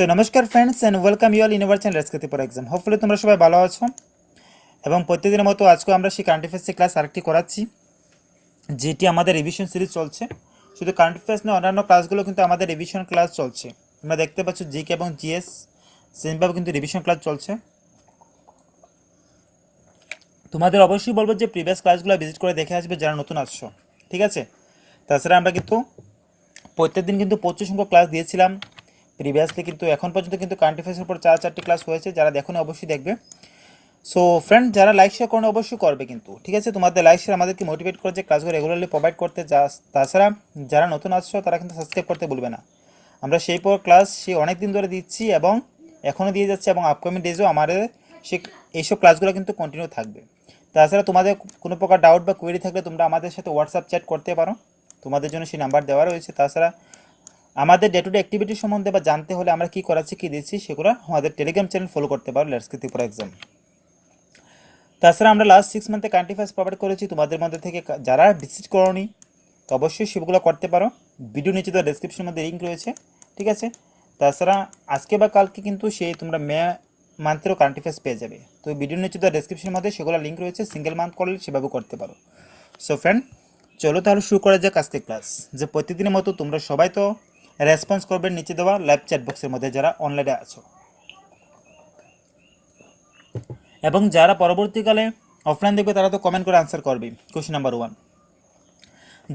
So নমস্কার friends and welcome you all in our channel let's get for exam. Hopefully তোমরা সবাই ভালো আছো এবং প্রত্যেকদিনের মতো আজকেও আমরা সেই কারেন্ট অ্যাফেয়ার্সের ক্লাস আরেকটি করাচ্ছি, যেটি আমাদের রিভিশন সিরিজ চলছে। শুধু কারেন্ট অ্যাফেয়ার্স নয়, অন্যান্য ক্লাসগুলো কিন্তু আমাদের রিভিশন ক্লাস চলছে। তোমরা দেখতে পাচ্ছ জিকে এবং জিএস সেমভাবে কিন্তু রিভিশন ক্লাস চলছে। তোমাদের অবশ্যই বলবো যে প্রিভিয়াস ক্লাসগুলো ভিজিট করে দেখে আসবে যারা নতুন আসছো, ঠিক আছে? তাছাড়া আমরা কিন্তু প্রত্যেকদিন কিন্তু প্রচুর সংখ্যক ক্লাস দিয়েছিলাম প্রিভিয়াসলি, কিন্তু এখন পর্যন্ত কিন্তু কারেন্ট অ্যাফেয়ার্সের উপর 4টি ক্লাস হয়েছে। যারা দেখো অবশ্যই দেখবে। সো ফ্রেন্ড, যারা লাইক শেয়ার করেন অবশ্যই করবে কিন্তু, ঠিক আছে? তোমাদের লাইক শেয়ার আমাদেরকে মোটিভেট করে যে ক্লাসগুলো রেগুলারলি প্রোভাইড করতে। তাছাড়া যারা নতুন আসছো তারা কিন্তু সাবস্ক্রাইব করতে ভুলবে না। আমরা সেই পর ক্লাস অনেক দিন ধরে দিচ্ছি এবং এখনও দিয়ে যাচ্ছি, এবং আপকামিং ডেজও আমাদের এইসব ক্লাসগুলো কিন্তু কন্টিনিউ থাকবে। তাছাড়া তোমাদের কোনো প্রকার ডাউট বা কোয়েরি থাকলে তোমরা আমাদের সাথে হোয়াটসঅ্যাপ চ্যাট করতে পারো, তোমাদের জন্য সেই নাম্বার দেওয়া রয়েছে। তাছাড়া আমাদের ডে টু ডে অ্যাক্টিভিটি সম্বন্ধে বা জানতে হলে আমরা কী করাচ্ছি কী দিচ্ছি সেগুলো আমাদের টেলিগ্রাম চ্যানেল ফলো করতে পারো, লেটস গেট ফর এক্সাম। তাছাড়া আমরা লাস্ট 6 মান্থে কারেন্ট অ্যাফেয়ার্স প্রোভাইড করেছি। তোমাদের মধ্যে থেকে যারা ভিজিট করোনি তো অবশ্যই সেগুলো করতে পারো। ভিডিও নিচে তো ডেসক্রিপশনের মধ্যে লিঙ্ক রয়েছে, ঠিক আছে? তাছাড়া আজকে বা কালকে কিন্তু সেই তোমরা মে মান্থেরও কারেন্ট অ্যাফেয়ার্স পেয়ে যাবে। তো ভিডিও নিচে তো ডেসক্রিপশনের মধ্যে সেগুলো লিঙ্ক রয়েছে, সিঙ্গেল মান্থ করলে সেভাবে করতে পারো। সো ফ্রেন্ড, চলো তাহলে শুরু করা যাক আজকে ক্লাস। যে প্রতিদিনের মতো তোমরা সবাই তো রেসপন্স করবে নিচে দেওয়া লাইভ চ্যাট বক্সের মধ্যে যারা অনলাইনে আছো, এবং যারা পরবর্তীকালে অফলাইন দেখবে তারা তো কমেন্ট করে আনসার করবে। কোশ্চেন নাম্বার 1,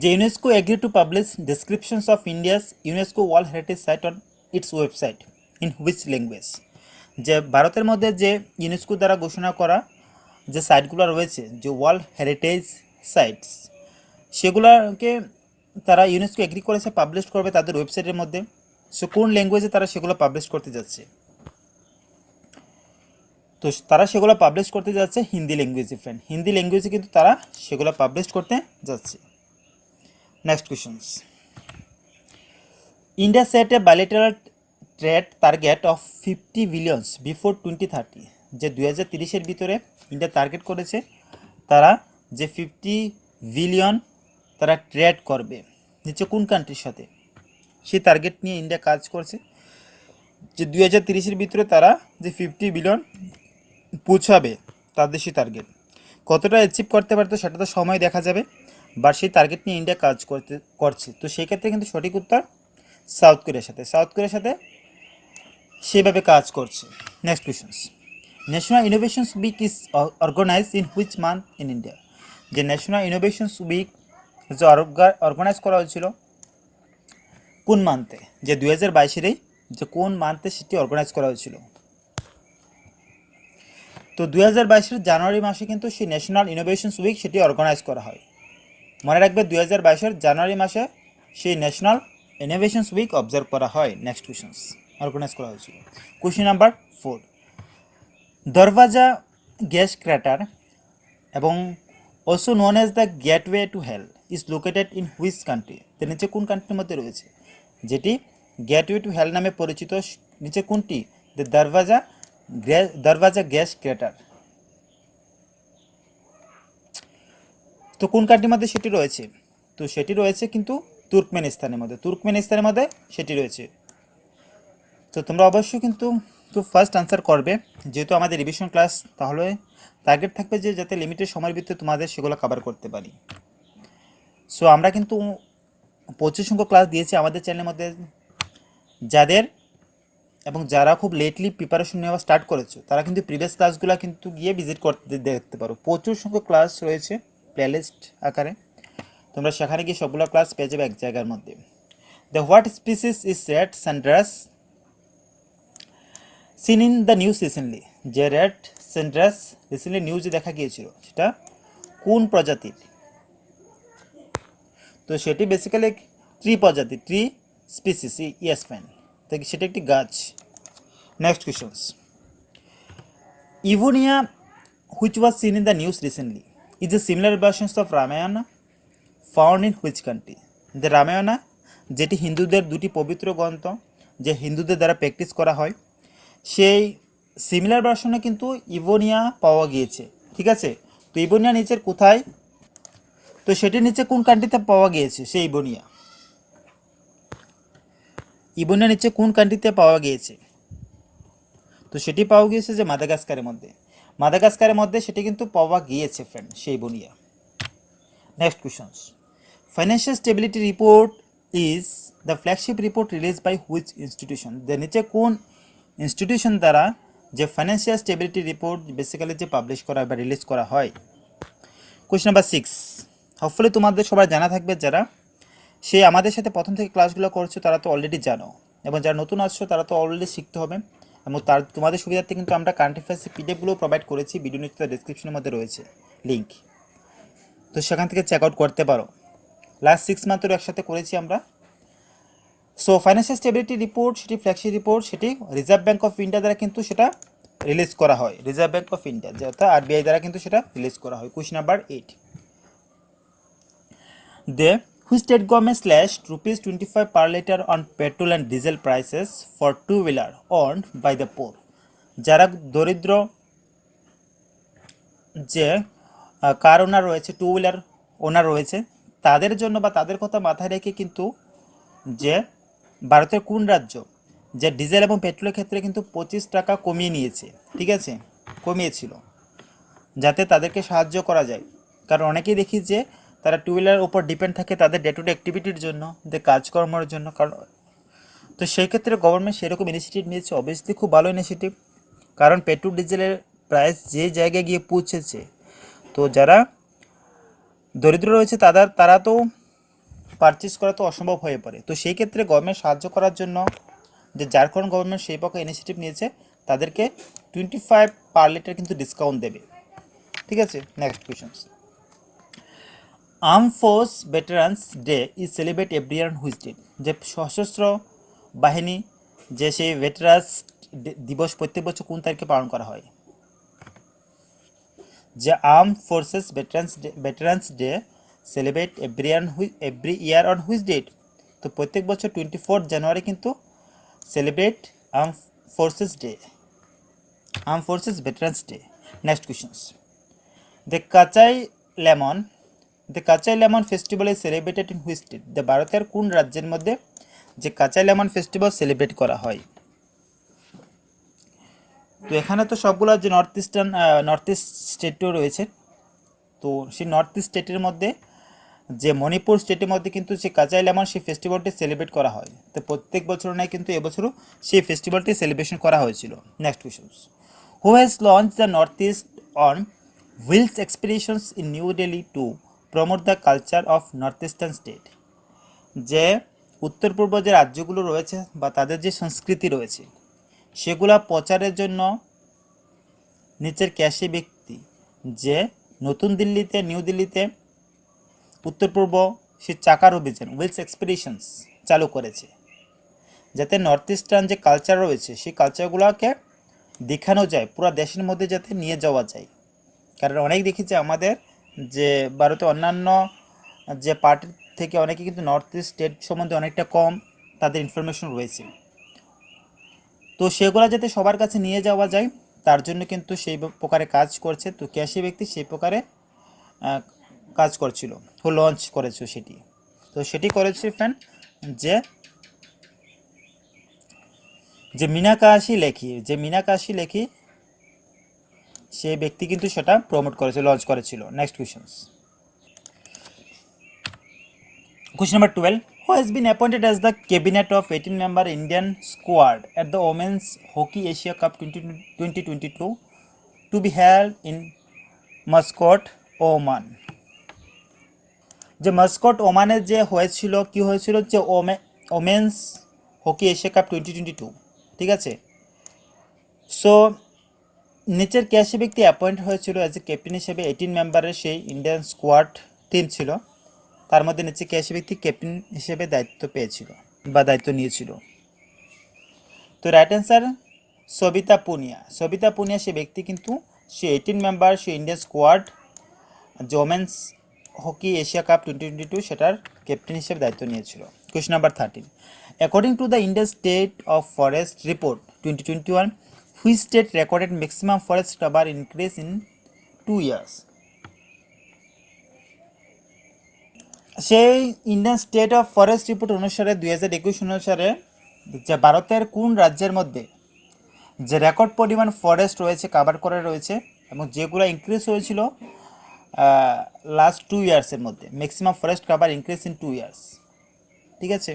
যে UNESCO agree to publish descriptions of India's UNESCO world heritage site on its website in which language? যে ভারতের মধ্যে যে ইউনেস্কো দ্বারা ঘোষণা করা যে সাইটগুলো রয়েছে, যে ওয়ার্ল্ড হেরিটেজ সাইটস, সেগুলোকে তারা ইউনেস্কো এগ্রি করেছে পাবলিশ করবে তাদের ওয়েবসাইটের মধ্যে। সো কোন ল্যাঙ্গুয়েজে তারা সেগুলো পাবলিশ করতে যাচ্ছে? তো তারা সেগুলো পাবলিশ করতে যাচ্ছে হিন্দি ল্যাঙ্গুয়েজে। ফ্রেন্ড, হিন্দি ল্যাঙ্গুয়েজে কিন্তু তারা সেগুলো পাবলিশ করতে যাচ্ছে। Next questions, India set A bilateral trade target of 50 billions before 2030। যে 2030-এর ভিতরে ইন্ডিয়া টার্গেট করেছে তারা যে 50 বিলিয়ন তারা ট্রেড করবে। নিচে কোন কান্ট্রির সাথে সেই টার্গেট নিয়ে ইন্ডিয়া কাজ করছে? যে 2030-এর ভিতরে তারা যে 50 বিলিয়ন পৌঁছাবে তাদের সেই টার্গেট কতটা অ্যাচিভ করতে পারতো সেটা তো সময় দেখা যাবে, বা সেই টার্গেট নিয়ে ইন্ডিয়া কাজ করছে। তো সেই ক্ষেত্রে কিন্তু সঠিক উত্তর সাউথ কোরিয়ার সাথে সেভাবে কাজ করছে। Next questions, national innovations week is organise in which month in India? যে ন্যাশনাল ইনোভেশনস উইক যে অর্গানাইজ করা হয়েছিল কোন মান্থে? যে 2022-এরই যে কোন মান্থে সেটি অর্গানাইজ করা হয়েছিল? তো 2022-এর জানুয়ারি মাসে কিন্তু সেই ন্যাশনাল ইনোভেশনস উইক সেটি অর্গানাইজ করা হয়। মনে রাখবে 2022-এর জানুয়ারি মাসে সেই ন্যাশনাল ইনোভেশনস উইক অবজার্ভ করা হয়। নেক্সট কোয়েশ্চনস, অর্গানাইজ করা হয়েছিল। Question number 4, Darvaza gas crater এবং also known as the gateway to hell is located in which country? তো নিচে কোন কান্ট্রির মধ্যে রয়েছে যেটি গেটওয়ে টু হেল নামে পরিচিত? নিচে কোনটি? The Darwaza gas crater. তো কোন কান্ট্রির মধ্যে সেটি রয়েছে? তো সেটি রয়েছে কিন্তু তুর্কমেনিস্তানের মধ্যে সেটি রয়েছে। তো তোমরা অবশ্যই কিন্তু ফার্স্ট আনসার করবে, যেহেতু আমাদের রিভিশন ক্লাস, তাহলে টার্গেট থাকবে যে যাতে লিমিটেড সময়ের ভিতরে তোমাদের সেগুলো কভার করতে পারি। সো আমরা কিন্তু প্রচুর সংখ্যক ক্লাস দিয়েছি আমাদের চ্যানেলের মধ্যে। যারা খুব লেটলি প্রিপারেশন নেওয়া স্টার্ট করেছো তারা কিন্তু প্রিভিয়াস ক্লাসগুলো কিন্তু গিয়ে ভিজিট করতে দেখতে পারো। প্রচুর সংখ্যক ক্লাস রয়েছে প্লেলিস্ট আকারে, তোমরা সেখানে গিয়ে সবগুলো ক্লাস পেয়ে যাবে এক জায়গার মধ্যে। The what species is red sunrise seen in the news recently? যে রেড সানরাইজ রিসেন্টলি নিউজে দেখা গিয়েছিল সেটা কোন প্রজাতির? তো সেটি basically tree species. Yes fan, সেটা একটি গাছ। Next questions, Evonia which was seen in the news recently is a similar versions of Ramayana found in which country? The Ramayana যেটি হিন্দুদের দুটি পবিত্র গ্রন্থ, যে হিন্দুদের দ্বারা প্র্যাকটিস করা হয়, সেই সিমিলার ভার্সনে কিন্তু ইভোনিয়া পাওয়া গিয়েছে, ঠিক আছে? তো ইভোনিয়া নিচের কোথায়? তো সেটি নিচে কোন কান্ট্রিতে পাওয়া গিয়েছে? সেই ইভোনিয়া নিচে কোন কান্ট্রিতে পাওয়া গিয়েছে? তো সেটি পাওয়া গিয়েছে যে মাদাগাস্কারের মধ্যে সেটি কিন্তু পাওয়া গিয়েছে ফ্রেন্ড, সেই বনিয়া। Next questions, financial stability report is the flagship report release by which institution, যে নিচে কোন ইনস্টিটিউশন দ্বারা যে ফাইন্যান্সিয়াল স্টেবিলিটি রিপোর্ট বেসিক্যালি যে পাবলিশ করা বা রিলিজ করা হয়। কোয়েশ্চন নাম্বার 6, হোপফুলি তোমাদের সবাই জানা থাকবে, যারা সে আমাদের সাথে প্রথম থেকে ক্লাসগুলো করছো তারা তো অলরেডি জানো, এবং যারা নতুন আসছো তারা তো অলরেডি শিখতে হবে। এবং তোমাদের সুবিধার্থে কিন্তু আমরা কারেন্ট অ্যাফেয়ার্সের পিডিএফগুলো প্রোভাইড করেছি, ভিডিও নিচে ডিসক্রিপশনের মধ্যে রয়েছে লিঙ্ক, তো সেখান থেকে চেক আউট করতে পারো। লাস্ট 6 মান্থেরও একসাথে করেছি আমরা। সো ফাইন্যান্সিয়াল স্টেবিলিটি রিপোর্ট, সেটি ফ্ল্যাগশিপ রিপোর্ট, সেটি রিজার্ভ ব্যাঙ্ক অফ ইন্ডিয়া দ্বারা কিন্তু সেটা রিলিজ করা হয়, রিজার্ভ ব্যাঙ্ক অফ ইন্ডিয়া যে অর্থাৎ আরবিআই দ্বারা কিন্তু সেটা রিলিজ করা হয়। Question number 8, the which state government slashed ₹25 per liter on petrol and diesel prices for two-wheeler owned by the poor, যারা দরিদ্র যে কার ওনার রয়েছে, টু হুইলার ওনার রয়েছে, তাদের জন্য বা তাদের কথা মাথায় রেখে কিন্তু যে ভারতের কোন রাজ্য যে ডিজেল এবং পেট্রোলের ক্ষেত্রে কিন্তু 25 টাকা কমিয়ে নিয়েছে, ঠিক আছে, কমিয়েছিল, যাতে তাদেরকে সাহায্য করা যায়। কারণ অনেকেই দেখি যে তারা টু হুইলারের উপর ডিপেন্ড থাকে তাদের ডে টু ডে অ্যাক্টিভিটির জন্য, যে কাজকর্মের জন্য। কারণ তো সেই ক্ষেত্রে গভর্নমেন্ট সেরকম ইনিশিয়েটিভ নিয়েছে, অবভিয়াসলি খুব ভালো ইনিশিয়েটিভ। কারণ পেট্রোল ডিজেলের প্রাইস যে জায়গায় গিয়ে পৌঁছেছে, তো যারা দরিদ্র রয়েছে তারা তো পারচেস করা তো অসম্ভব হয়ে পড়ে। তো সেই ক্ষেত্রে গভর্নমেন্ট সাহায্য করার জন্য যে ঝাড়খণ্ড গভর্নমেন্ট সেই পক্ষে ইনিশিয়েটিভ নিয়েছে, তাদেরকে 25 পার লিটার কিন্তু ডিসকাউন্ট দেবে, ঠিক আছে। Next questions, arm force veterans day is celebrate every year on which day, যে সশস্ত্র বাহিনী যে সেই ভেটারান্স দিবস প্রত্যেক বছর কোন তারিখে পালন করা হয়। যে arm forces veterans day celebrate every year on which date, তো প্রত্যেক বছর 24 জানুয়ারি কিন্তু celebrate arm forces veterans day. Next questions, the Kachai lemon festival is celebrated in which state, the ভারতের কোন রাজ্যের মধ্যে যে কাচাই লেমন ফেস্টিভ্যাল সেলিব্রেট করা হয়। তো এখানে তো সবগুলো যে নর্থ ইস্ট স্টেটও রয়েছে, তো সেই নর্থ ইস্ট স্টেটের মধ্যে যে মণিপুর স্টেটের মধ্যে কিন্তু যে কাচাই লেমন সেই ফেস্টিভ্যালটি সেলিব্রেট করা হয়। তো প্রত্যেক বছর নয় কিন্তু এবছরও সেই ফেস্টিভ্যালটি সেলিব্রেশন করা হয়েছিল। Next questions, who has launch the north east on wheels expeditions in New Delhi to promote the culture of north eastern state, যে উত্তর পূর্ব যে রাজ্যগুলো রয়েছে বা তাদের যে সংস্কৃতি রয়েছে সেগুলা প্রচারের জন্য নিচের ক্যাশে ব্যক্তি যে নিউ দিল্লিতে উত্তর পূর্ব সে চাকার অভিযান হুইলস এক্সপিডিশনস চালু করেছে, যাতে নর্থ ইস্টার্ন যে কালচার রয়েছে সেই কালচারগুলোকে দেখানো যায়, পুরো দেশের মধ্যে যাতে নিয়ে যাওয়া যায়। কারণ অনেক দেখি যে আমাদের যে ভারতে অন্যান্য যে পার্টির থেকে অনেকে কিন্তু নর্থ ইস্ট স্টেট সম্বন্ধে অনেকটা কম তাদের ইনফরমেশন রয়েছে, তো সেগুলো যাতে সবার কাছে নিয়ে যাওয়া যায় তার জন্য কিন্তু সেই প্রকারে কাজ করছে। তো ক্যাশে ব্যক্তি সেই প্রকারে কাজ করছিল, ও লঞ্চ করেছে সেটি। তো সেটি করেছে ফ্রেন্ড যে মিনাকাশি লেখি সে ব্যক্তি কিন্তু সেটা লঞ্চ করেছিল। Next questions, question number 12, who has been appointed as the cabinet of 18-member Indian squad at the Women's Hockey Asia Cup 2022 to be held in Muscat, Oman, যে মাস্কট ওমানের যে কি হয়েছিল যে ওমেন্স হকি এশিয়া কাপ 2022, ঠিক আছে। So নিচের ক্যাশে ব্যক্তি অ্যাপয়েন্ট হয়েছিল অ্যাজ এ ক্যাপ্টেন হিসেবে 18 মেম্বারের সেই ইন্ডিয়ান স্কোয়াড টিম ছিল, তার মধ্যে নিচে ক্যাশে ব্যক্তি ক্যাপ্টেন হিসেবে দায়িত্ব পেয়েছিল বা দায়িত্ব নিয়েছিল। তো রাইট অ্যান্সার সবিতা পুনিয়া সে ব্যক্তি কিন্তু সে 18 মেম্বার সে ইন্ডিয়ান স্কোয়াড যে ওমেন্স হকি এশিয়া কাপ 2022 সেটার ক্যাপ্টেন হিসেবে দায়িত্ব নিয়েছিল। Question number 13, according to the Indian state of forest report 2021, which state recorded maximum forest cover increase in 2 years, সেই Indian state of forest report অনুসারে 2021 অনুসারে যে ভারতের কোন রাজ্যের মধ্যে যে রেকর্ড পরিমাণ ফরেস্ট রয়েছে কাভার করে রয়েছে এবং যেগুলো ইনক্রিজ হয়েছিল লাস্ট 2 ইয়ার্সের মধ্যে, maximum forest cover increase in 2 years. ঠিক আছে,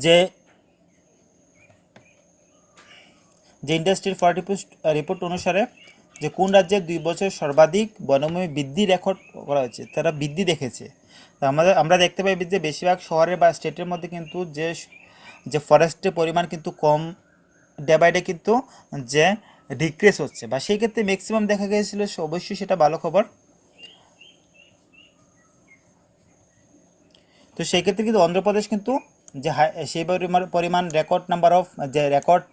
যে যে ইন্ডাস্ট্রির রিপোর্ট অনুসারে যে কোন রাজ্যে 2 বছর সর্বাধিক বনভূমি বৃদ্ধি রেকর্ড করা হয়েছে, তারা বৃদ্ধি দেখেছে। তো আমরা দেখতে পাই যে বেশিরভাগ শহরে বা স্টেটের মধ্যে কিন্তু যে ফরেস্টের পরিমাণ কিন্তু কম, ডে বাই ডে কিন্তু যে ডিক্রিজ হচ্ছে, বা সেই ক্ষেত্রে ম্যাক্সিমাম দেখা গিয়েছিল, অবশ্যই সেটা ভালো খবর। তো সেই ক্ষেত্রে কিন্তু অন্ধ্রপ্রদেশ কিন্তু যে সেই পরিমাণ রেকর্ড নাম্বার অফ যে রেকর্ড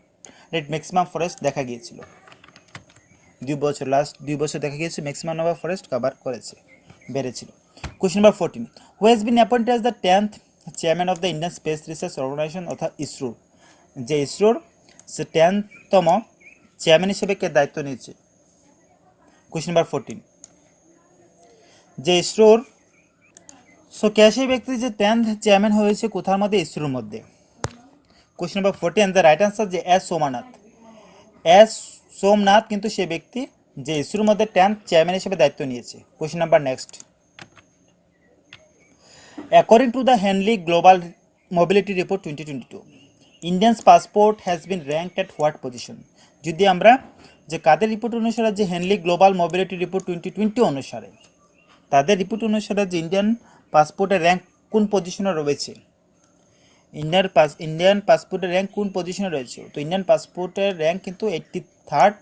রেট ম্যাক্সিমাম ফরেস্ট দেখা গিয়েছিল 2 বছর, লাস্ট 2 বছর দেখা গিয়েছে ম্যাক্সিমাম নাম্বার ফরেস্ট কভার করেছে, বেড়েছিল। Question number 14, who has been appointed as the 10th chairman of the Indian space research organisation অর্থাৎ ইসরো, যে ইসরোর সে 10তম চেয়ারম্যান হিসেবে কে দায়িত্ব নিয়েছে? কোয়েশ্চেন নাম্বার 14, যে ইসরোর কে সেই ব্যক্তি যে 10th চেয়ারম্যান হয়েছে কোথার মধ্যে? ইসরোর মধ্যে। Question number 14, the right answer যে এস সোমনাথ কিন্তু সে ব্যক্তি যে ইসরোর মধ্যে 10th চেয়ারম্যান হিসেবে দায়িত্ব নিয়েছে। Question number next, according to the Henley global mobility report 2022, Indians passport has been ranked at what position? যদি আমরা যে কাদের রিপোর্ট অনুসারে, যে হেনলি গ্লোবাল মোবিলিটি রিপোর্ট 2020 অনুসারে, তাদের রিপোর্ট অনুসারে যে ইন্ডিয়ান পাসপোর্টের র্যাঙ্ক কোন পজিশনে রয়েছে, ইন্ডিয়ান পাসপোর্টের র্যাঙ্ক কোন পজিশনে রয়েছে? তো ইন্ডিয়ান পাসপোর্টের র্যাঙ্ক কিন্তু 83rd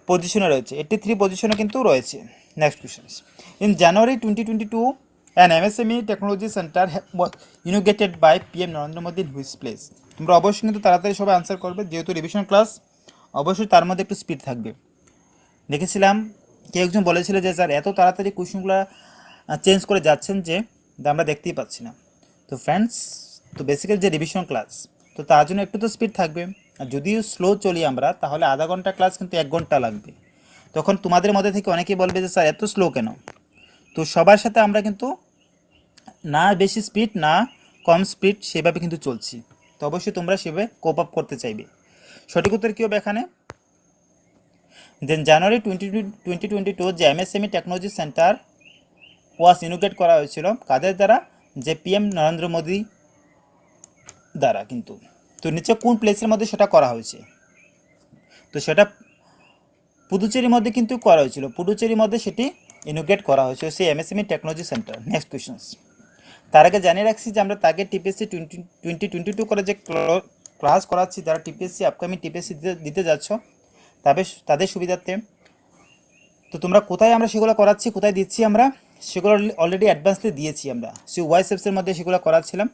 পজিশনে রয়েছে, 83 পজিশনে কিন্তু রয়েছে। Next question, in January 2022 an MSME technology centre was inaugurated by PM Narendra Modi in which place? তোমরা অবশ্যই কিন্তু তাড়াতাড়ি সবাই আনসার করবে, যেহেতু রিভিশন ক্লাস অবশ্যই তার মধ্যে একটু স্পিড থাকবে। দেখেছিলাম কেউ একজন বলেছিল যে স্যার এত তাড়াতাড়ি কোয়েশ্চনগুলো চেঞ্জ করে যাচ্ছেন যে আমরা দেখতেই পাচ্ছি না। তো ফ্রেন্ডস, তো বেসিক্যালি যে রিভিশন ক্লাস, তো তার জন্য একটু তো স্পিড থাকবে। আর যদিও স্লো চলি আমরা, তাহলে আধা ঘন্টা ক্লাস কিন্তু 1 ঘন্টা লাগবে। তখন তোমাদের মধ্যে থেকে অনেকেই বলবে যে স্যার এত স্লো কেন? তো সবার সাথে আমরা কিন্তু না বেশি স্পিড না কম স্পিড সেভাবে কিন্তু চলছি। তো অবশ্যই তোমরা সেভাবে কোপ আপ করতে চাইবে। সঠিক উত্তর কী হবে এখানে? দেন জানুয়ারি 2022 যে MSME টেকনোলজি সেন্টার ওয়াজ ইনোগ্রেট করা হয়েছিল কাদের দ্বারা? যে PM নরেন্দ্র মোদী দ্বারা কিন্তু। তো নিচে কোন প্লেসের মধ্যে সেটা করা হয়েছে? তো সেটা পুদুচেরির মধ্যে কিন্তু করা হয়েছিল, পুদুচেরির মধ্যে সেটি ইনোগ্রেট করা হয়েছে সেই MSME technology centre. Next question, তার আগে জানিয়ে রাখছি যে আমরা তাকে TPSC 2022 করে যে ক্লাস করাচ্ছি, যারা TPSC আপকামিং TPSC দিতে যাচ্ছ তাদের সুবিধার্থে। তো তোমরা কোথায় আমরা সেগুলো করাচ্ছি, কোথায় দিচ্ছি আমরা সেগুলো অলরেডি অ্যাডভান্সলি দিয়েছি আমরা, সেই ওয়াইসএপসের মধ্যে সেগুলো করাচ্ছিলাম।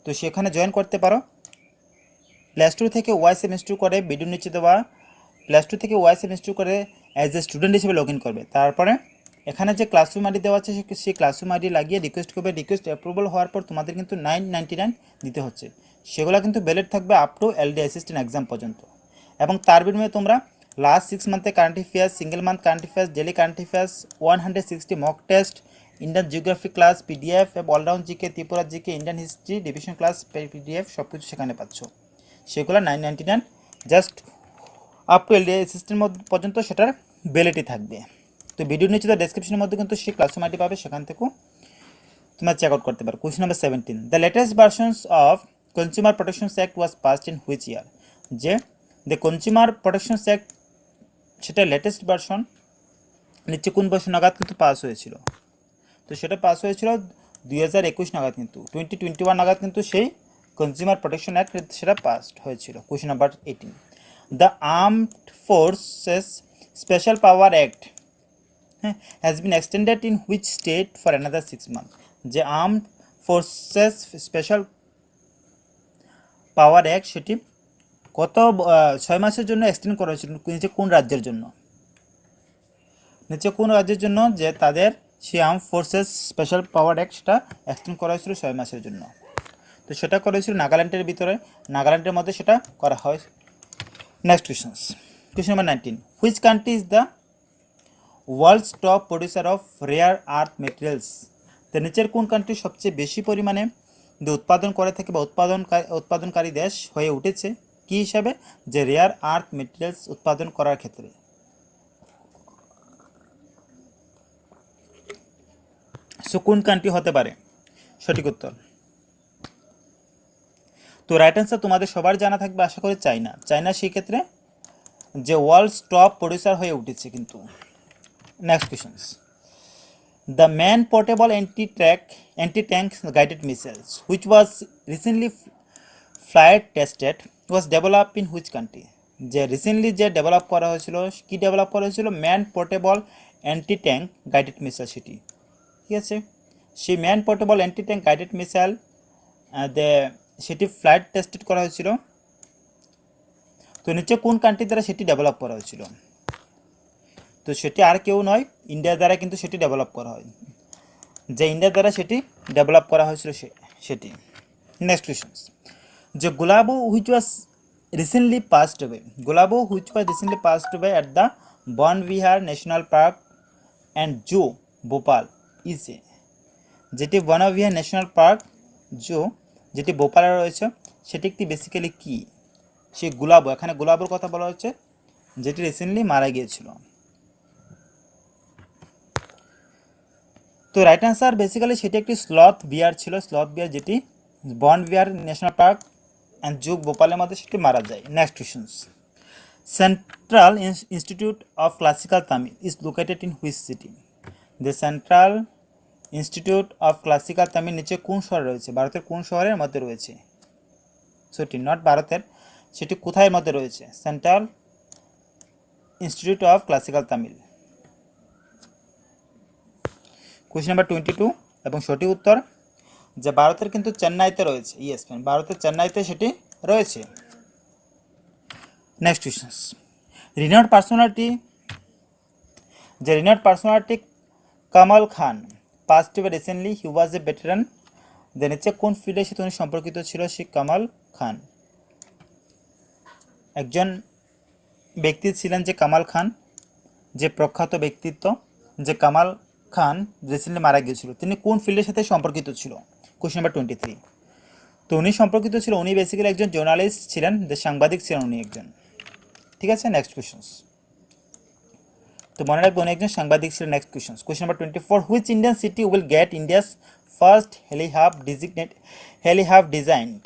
তো সেখানে জয়েন করতে পারো। প্লে স্টোর থেকে ওয়াইসএপ ইনস্টল করে ভিডিও নিচে দেওয়া প্লে স্টোর থেকে ওয়াইসএপ ইনস্টল করে অ্যাজ এ স্টুডেন্ট হিসেবে লগ ইন করবে। তারপরে এখানে যে ক্লাসরুম আইডি দেওয়া আছে সেই ক্লাসরুম আইডি লাগিয়ে রিকোয়েস্ট করবে। রিকোয়েস্ট অ্যাপ্রুভাল হওয়ার পর তোমাদের কিন্তু 999 দিতে হচ্ছে। সেগুলো কিন্তু ভ্যালিড থাকবে up to LD assistant exam পর্যন্ত। এবং তার বিনিময়ে তোমরা লাস্ট 6 মান্থে current affairs, single month current affairs, daily current affairs, 160 mock test, Indian geography class PDF, all round GK, Tripura GK, Indian history division class PDF সব কিছু সেখানে পাচ্ছ। সেগুলো 999 just up to LD assistant পর্যন্ত সেটার ভ্যালিডিটি থাকবে। তো ভিডিওর নিচে ডেসক্রিপশনের মধ্যে কিন্তু সেই ক্লাসরুম আইডি পাবে, সেখান থেকেও তোমরা চেক আউট করতে পারো। Question number 17, the latest versions of consumer protection act was passed in which year? যে দ্য কনজিউমার প্রোটেকশন অ্যাক্ট সেটা লেটেস্ট ভার্সন নিচে কোন বছর নাগাদ কিন্তু পাস হয়েছিল? তো সেটা পাস হয়েছিল 2021 নাগাদ, কিন্তু 2021 নাগাদ কিন্তু সেই কনজিউমার প্রোটেকশন অ্যাক্ট সেটা পাসড হয়েছিল। Question number 18, the armed forces special power act has been extended in which state for another 6 months? যে আর্মড ফোর্সেস স্পেশাল পাওয়ার অ্যাক্ট সেটি কত 6 মাসের জন্য এক্সটেন্ড করা হয়েছিল? নিচে কোন রাজ্যের জন্য? নিচে কোন রাজ্যের জন্য যে তাদের সেই আর্ম ফোর্সেস স্পেশাল পাওয়ার অ্যাক্ট সেটা এক্সটেন্ড করা হয়েছিল 6 মাসের জন্য? তো সেটা করা হয়েছিল নাগাল্যান্ডের ভিতরে, নাগাল্যান্ডের মধ্যে সেটা করা হয়। Next questions, question number 19, which country is the world's top producer of rare earth materials? তো নিচের কোন কান্ট্রি সবচেয়ে বেশি পরিমাণে উৎপাদন করে থাকে বা উৎপাদনকারী দেশ হয়ে উঠেছে? কী হিসাবে? যে রেয়ার আর্থ মেটেরিয়ালস উৎপাদন করার ক্ষেত্রে। সো কোন কান্ট্রি হতে পারে? সঠিক উত্তর। তো রাইট অ্যান্সার তোমাদের সবার জানা থাকবে আশা করি চায়না। চায়না সেই ক্ষেত্রে যে ওয়ার্ল্ডস টপ প্রডিউসার হয়ে উঠেছে কিন্তু। Next questions, the man portable anti tank guided missiles which was recently flight tested was develop in which country? যে রিসেন্টলি যে ডেভেলপ করা হয়েছিল, কি ডেভেলপ করা হয়েছিল? Man portable anti tank guided missile সেটি। ঠিক আছে, সেই man portable anti tank guided missile সেটি ফ্লাইট টেস্টেড করা হয়েছিল। তো নিচে কোন কান্ট্রি দ্বারা সেটি ডেভেলপ করা হয়েছিল? তো সেটি আর কেউ নয়, ইন্ডিয়ার দ্বারা কিন্তু সেটি ডেভেলপ করা হয়। যে ইন্ডিয়ার দ্বারা সেটি ডেভেলপ করা হয়েছিল সেটি। নেক্সট কোয়েশনস, যে Gulabo which was recently passed away, Gulabo which was recently passed away at the Vanvihar national park and zoo Bhopal is a, যেটি বনবিহার ন্যাশনাল পার্ক জু যেটি ভোপালে রয়েছে সেটি একটি বেসিক্যালি কী? সেই গুলাবো, এখানে গুলাবোর কথা বলা হচ্ছে, যেটি রিসেন্টলি মারা গিয়েছিল। তো রাইট অ্যান্সার বেসিক্যালি সেটি একটি স্লথ বিয়ার ছিল, স্লথ বিয়ার, যেটি বনবিহার ন্যাশনাল পার্ক অ্যান্ড জু ভোপালের মধ্যে সেটি মারা যায়। Next questions, central institute of classical Tamil is located in which city? The central institute of classical Tamil নিচে কোন শহরে রয়েছে? ভারতের কোন শহরের মধ্যে রয়েছে? সেটি নট ভারতের, সেটি কোথায় মধ্যে রয়েছে? Central institute of classical Tamil. Question number 22 এবং সঠিক উত্তর যে ভারতের কিন্তু চেন্নাইতে রয়েছে। ইয়েস ফ্রেন্ড, ভারতের চেন্নাইতে সেটি রয়েছে। নেক্সট কোয়েশ্চন, রিনাউড পার্সোনালিটি কামাল খান পাস্ট অ্যাওয়ে রিসেন্টলি, হি ওয়াজ এ ভেটেরান। দেন হচ্ছে কোন ফিল্ডের সাথে উনি সম্পর্কিত ছিল? সেই কামাল খান একজন ব্যক্তি ছিলেন, যে কামাল খান, যে প্রখ্যাত ব্যক্তিত্ব, যে কামাল খান রিসেন্টলি মারা গিয়েছিল, তিনি কোন ফিল্ডের সাথে সম্পর্কিত ছিল? Question number 23। তো উনি সম্পর্কিত ছিল, উনি বেসিক্যালি একজন জার্নালিস্ট ছিলেন, যে সাংবাদিক ছিলেন উনি একজন। ঠিক আছে, নেক্সট কোয়েশ্চন, তো মনে রাখবো উনি একজন সাংবাদিক ছিলেন। Next question, question number 24, which Indian city will get India's first helihub designed?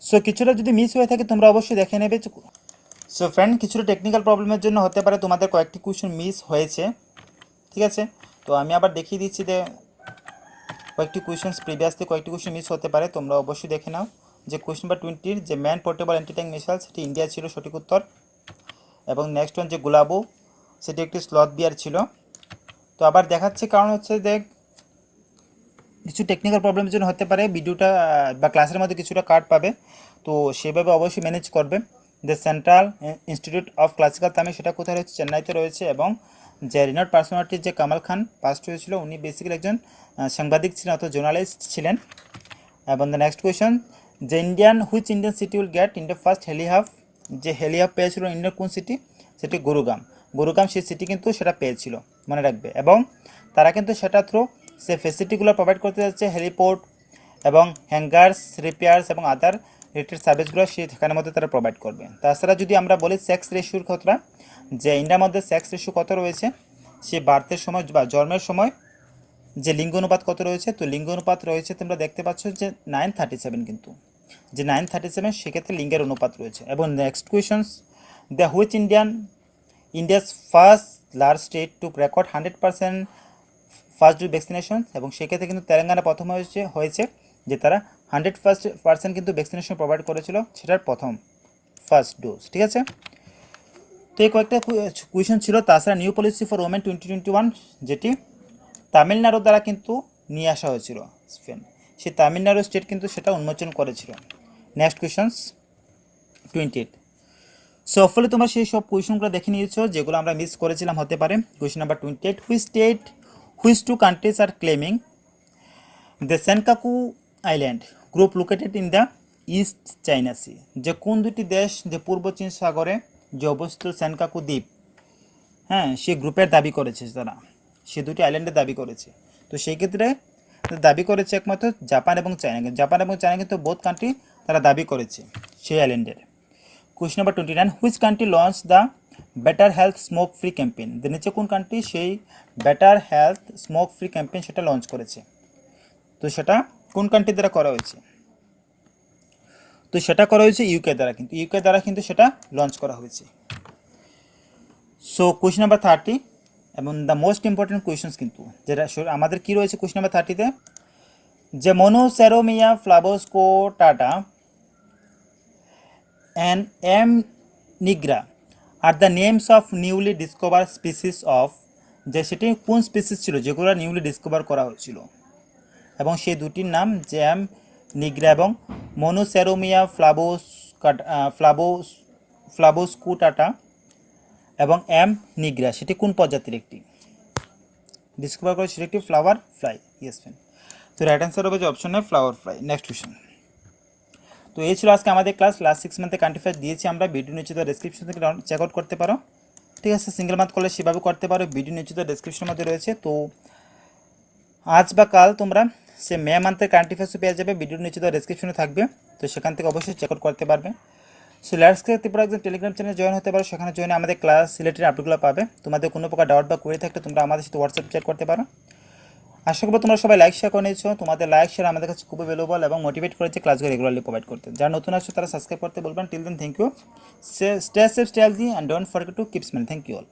So কিছুটা যদি মিস হয়ে থাকে তোমরা অবশ্যই দেখে নেবে। সো ফ্রেন্ড, কিছুটা টেকনিক্যাল প্রবলেমের জন্য হতে পারে তোমাদের কয়েকটি কোয়েশ্চেন মিস হয়েছে। ঠিক আছে, তো আমি আবার দেখিয়ে দিচ্ছি যে কয়েকটি কোয়েশ্চেন প্রিভিয়াসলি কয়েকটি কোয়েশ্চেন মিস হতে পারে, তোমরা অবশ্যই দেখে নাও। যে কোয়েশ্চেন নাম্বার 20 যে man portable anti tank missile সেটি ইন্ডিয়া ছিল, সঠিক উত্তর। এবং নেক্সট ওয়ান যে গুলাবো সেটি একটি স্লথ বিয়ার ছিল। তো আবার দেখাচ্ছে, কারণ হচ্ছে যে কিছু টেকনিক্যাল প্রবলেমের জন্য হতে পারে ভিডিওটা বা ক্লাসের মধ্যে কিছুটা কাট পাবে, তো সেভাবে অবশ্যই ম্যানেজ করবে। The central institute of classical Tamil সেটা কোথায় রয়েছে? চেন্নাইতে রয়েছে। এবং যে রিনাউড পার্সোনালিটি যে কামাল খান পাস্ট হয়েছিল, উনি বেসিক্যালি একজন সাংবাদিক ছিলেন অথবা জার্নালিস্ট ছিলেন। এবং দ্য নেক্সট কোয়েশ্চন, যে which Indian city will get India first helihub? যে হেলিহাব পেয়েছিল ইন্ডিয়ার কোন সিটি? সেটি গুরুগ্রাম সেই সিটি কিন্তু সেটা পেয়েছিল, মনে রাখবে। এবং তারা কিন্তু সেটা থ্রু সে ফেসিলিটিগুলো প্রোভাইড করতে যাচ্ছে, হেলিপোর্ট এবং হ্যাঙ্গার্স, রিপেয়ার্স এবং আদার রিলেটেড সার্ভিসগুলো সেখানের মধ্যে তারা প্রোভাইড করবে। তাছাড়া যদি আমরা বলি সেক্স রেশিওর কথা, যে ইন্ডিয়ার মধ্যে সেক্স রেশিও কত রয়েছে? সে বার্থের সময় বা জন্মের সময় যে লিঙ্গ অনুপাত কত রয়েছে? তো লিঙ্গ অনুপাত রয়েছে, তোমরা দেখতে পাচ্ছ যে 9:37, কিন্তু যে 9:37 সেক্ষেত্রে লিঙ্গের অনুপাত রয়েছে। এবং next questions, the which India's first large state to record 100% first dose vaccination. এবং সেক্ষেত্রে কিন্তু তেলেঙ্গানা প্রথম হয়েছে যে তারা 100% কিন্তু ভ্যাকসিনেশন প্রোভাইড করেছিল, সেটার ফার্স্ট ডোজ। ঠিক আছে, তো এই কয়েকটা কোয়েশন ছিল। তাছাড়া নিউ পলিসি ফর ওমেন 2021 যেটি তামিলনাড়ু দ্বারা কিন্তু নিয়ে আসা হয়েছিল, সেই তামিলনাড়ু স্টেট কিন্তু সেটা উন্মোচন করেছিল। Next questions 28। সো হপফুলি তোমরা সেই সব কোয়েশনগুলো দেখে নিয়েছো যেগুলো আমরা মিস করেছিলাম হতে পারে। Question number 28, which two countries are claiming the Senkaku island group located in the East China Sea? যে কোন দুটি দেশ যে পূর্ব চীন সাগরে যে অবস্থিত সেনকাকু দ্বীপ, হ্যাঁ, সেই গ্রুপের দাবি করেছে তারা, সে দুটি আইল্যান্ডের দাবি করেছে। তো সেই ক্ষেত্রে দাবি করেছে একমাত্র জাপান এবং চায়না। জাপান এবং চায়না কিন্তু বোথ কান্ট্রি তারা দাবি করেছে সেই আইল্যান্ডের। Question number 29, which country launch the better health smoke free campaign? যে নিচে কোন কান্ট্রি সেই better health smoke free campaign সেটা লঞ্চ করেছে? তো সেটা কোন কান্ট্রি দ্বারা করা হয়েছে? তো সেটা করা হয়েছে ইউকে দ্বারা, কিন্তু ইউকে দ্বারা কিন্তু সেটা লঞ্চ করা হয়েছে। সো কোয়েশ্চন নাম্বার 30 এবং দ্য মোস্ট ইম্পর্টেন্ট কোয়েশ্চেন্স কিন্তু যেটা আমাদের কি রয়েছে কোয়েশ্চন নাম্বার 30-তে, যে মনোসেরোমিয়া ফ্লাভোস্কোটাটা and M. nigra are the names of newly discovered species of, যে সেটি কোন স্পিসিস ছিল যেগুলো নিউলি ডিসকভার করা হয়েছিল, এবং সেই দুটির নাম জ্যাম নিগ্রা এবং মনোসেরোমিয়া ফ্লাভোস্কুটাটা এবং এম নিগ্রা সেটি কোন প্রজাতির একটি ডিসকভার করে? সেটি একটি ফ্লাওয়ার ফ্লাই। Yes friend. তো রাইট অ্যান্সার হবে যে অপশন নেই ফ্লাওয়ার ফ্লাই। Next question. তো এই ছিল আজকে আমাদের ক্লাস। লাস্ট 6 মান্থে কারেন্ট অ্যাফেয়ার্স দিয়েছি আমরা, ভিডিও নিচে তো ডেসক্রিপশন থেকে চেক আউট করতে পারো, ঠিক আছে। সিঙ্গেল মান্থ করলে সেভাবে করতে পারো, ভিডিও নিচে তো ডেসক্রিপশনের মধ্যে রয়েছে। তো আজ বা কাল তোমরা সে মে মান্থের কারেন্ট অ্যাফেয়ার্সও পেয়ে যাবে, ভিডিওর নিচে তো ডেসক্রিপশনে থাকবে, তো সেখান থেকে অবশ্যই চেক আউট করতে পারবে। সো লেটস কে ত্রিপুরা একজন টেলিগ্রাম চ্যানেলে জয়েন হতে পারো, সেখানে জয়েন আমাদের ক্লাস রিলেটেড আপডেটগুলো পাবে। তোমাদের কোনো প্রকার ডাউট বা কোয়েরি থাকলে তোমরা আমাদের সাথে হোয়াটসঅ্যাপ চ্যাট করতে পারো। আশা করবো তোমরা সবাই লাইক শেয়ার করে নিয়েছো, তোমাদের লাইক শেয়ার আমাদের কাছে খুবই ভ্যালুয়েবল এবং মোটিভেট করেছে ক্লাসগুলো রেগুলারলি প্রোভাইড করতে। যারা নতুন আসছে তারা সাবস্ক্রাইব করতে বলবেন। Till then thank you, stay safe, stay healthy and don't forget to keep smiling. Thank you all.